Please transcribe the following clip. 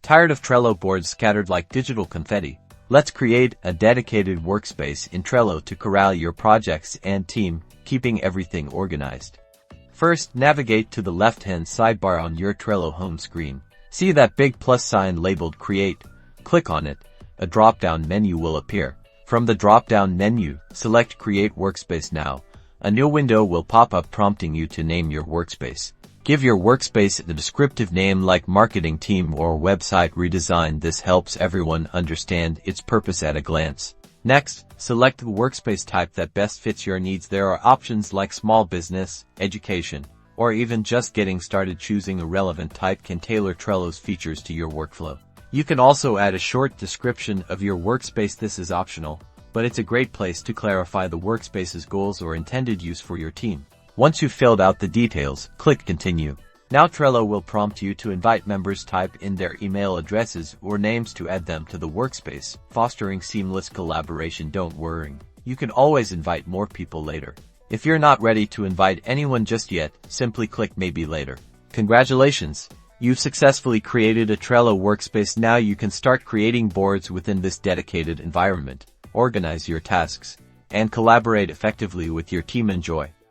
Tired of Trello boards scattered like digital confetti? Let's create a dedicated workspace in Trello to corral your projects and team, keeping everything organized. First, navigate to the left-hand sidebar on your Trello home screen. See that big plus sign labeled Create? Click on it. A drop-down menu will appear. From the drop-down menu, select Create Workspace Now. A new window will pop up prompting you to name your workspace. Give your workspace a descriptive name like marketing team or website redesign. This helps everyone understand its purpose at a glance. Next, select the workspace type that best fits your needs. There are options like small business, education, or even just getting started. Choosing a relevant type can tailor Trello's features to your workflow. You can also add a short description of your workspace. This is optional, but it's a great place to clarify the workspace's goals or intended use for your team. Once you've filled out the details, click Continue. Now Trello will prompt you to invite members. Type in their email addresses or names to add them to the workspace, fostering seamless collaboration. Don't worry, you can always invite more people later. If you're not ready to invite anyone just yet, simply click Maybe Later. Congratulations! You've successfully created a Trello workspace. Now you can start creating boards within this dedicated environment, organize your tasks, and collaborate effectively with your team. Enjoy!